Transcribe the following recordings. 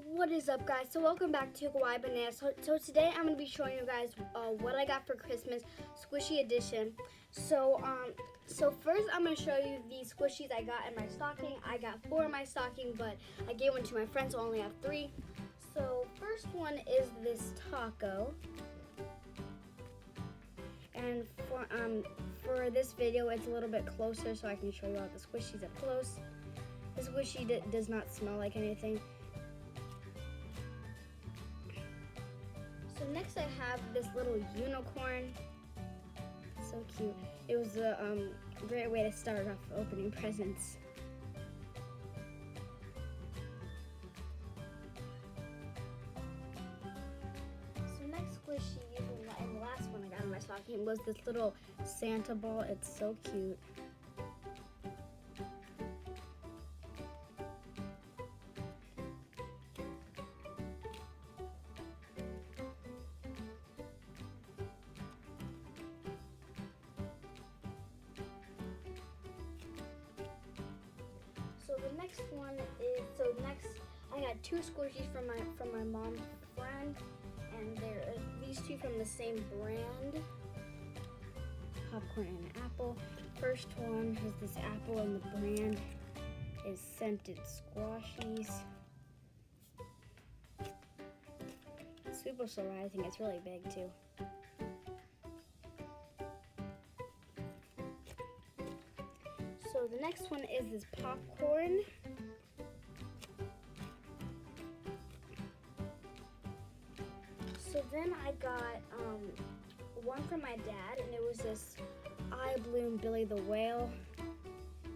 What is up, guys? So welcome back to Kawaii Banana. So today I'm going to be showing you guys what I got for Christmas, Squishy Edition. So first I'm going to show you the squishies I got in my stocking. I got 4 in my stocking, but I gave one to my friends, so I only have 3. So first one is this taco. And for this video, it's a little bit closer so I can show you all the squishies up close. The squishy does not smell like anything. So next I have this little unicorn. So cute. It was a great way to start off opening presents. So next squishy, and the last one I got in my stocking, was this little Santa ball. It's so cute. So the next one is next I got 2 squishies from my mom's friend, and they're these 2 from the same brand, Popcorn and Apple. First one has this apple, and the brand is Scented Squashies. It's super surprising. It's really big too. So the next one is this popcorn. So then I got one from my dad, and it was this I Bloom Billy the Whale.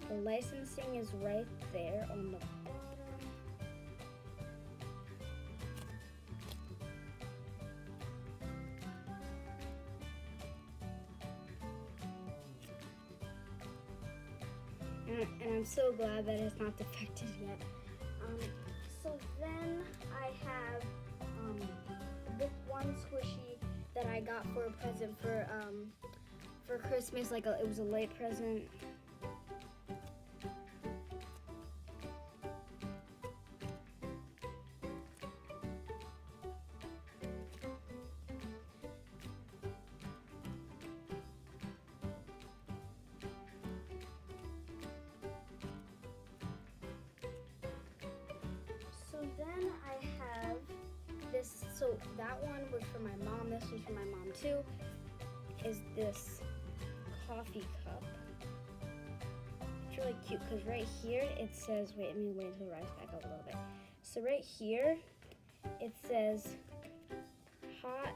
The licensing is right there on the bottom. And I'm so glad that it's not defective yet. So then I have this one squishy that I got for a present for Christmas. It was a late present. So then I have this, so that one was for my mom, this was for my mom too, is this coffee cup. It's really cute because right here it says, wait, let me wait until it rises back up a little bit. So right here it says hot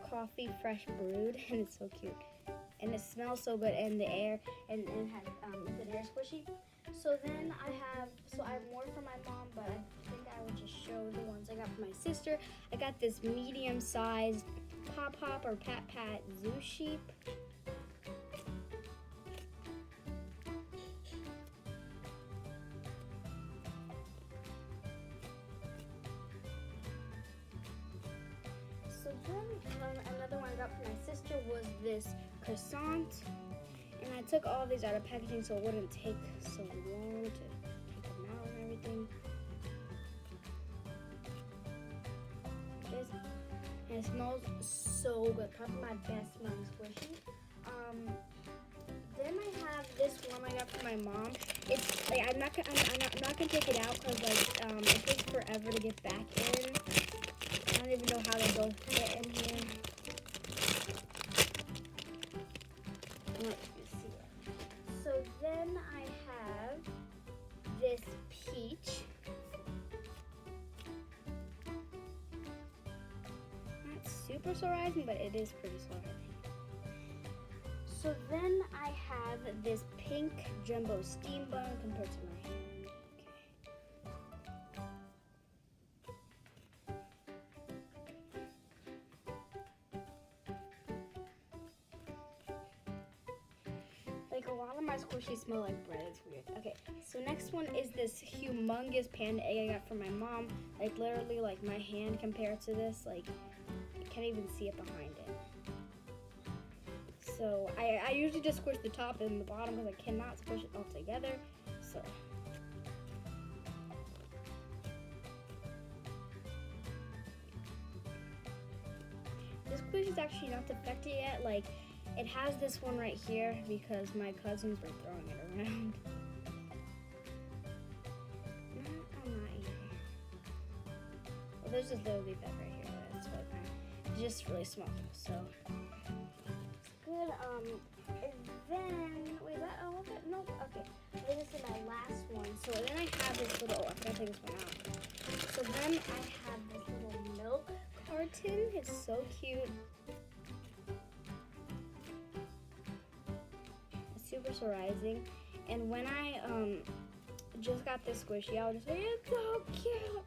coffee fresh brewed, and it's so cute. And it smells so good, and the air, and has, it's an air squishy. So then I have more for my mom, but I think I will just show the ones I got for my sister. I got this medium-sized Pop or Pat Zoo Sheep. So then another one I got for my sister was this croissant. And I took all these out of packaging so it wouldn't take so long to take them out and everything. And it smells so good. Probably my best smelling squishy. Then I have this one I got from my mom. It's like I'm not gonna take it out because it takes forever to get back in. I don't even know how they both fit in here. So then I have this peach. Not super surprising, but it is pretty surprising. So then I have this pink jumbo steam bun compared to my hand. Like a lot of my squishies smell like bread. It's weird. Okay, so next one is this humongous panda egg I got from my mom. Like literally, like my hand compared to this, like you can't even see it behind it. So I usually just squish the top and the bottom because I cannot squish it all together. So this squish is actually not defected yet. Like, it has this one right here because my cousins were throwing it around. I'm not eating. Well, there's this little defect right here. That's what it's just really small. So it's good. And then wait, that was it? No, okay. This is my last one. So then I have this little. I forgot to take this one out. So then I have this little milk carton. It's so cute. It's super surprising. And when I just got this squishy, I was just like, it's so cute.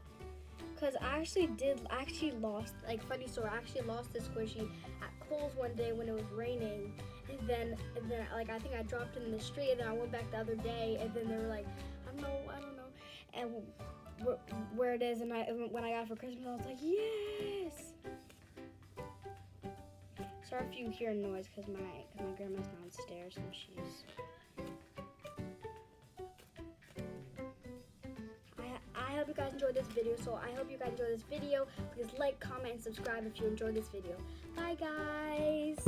Cause I actually lost, like, funny story, I actually lost this squishy at Kohl's one day when it was raining. And then like, I think I dropped it in the street, and then I went back the other day, and then they were like, I don't know, and where it is, and when I got it for Christmas, I was like, yes! Sorry if you hear noise, cause my grandma's downstairs, and she's... I hope you guys enjoyed this video, so I hope you guys enjoyed this video. Please like, comment, and subscribe if you enjoyed this video. Bye, guys!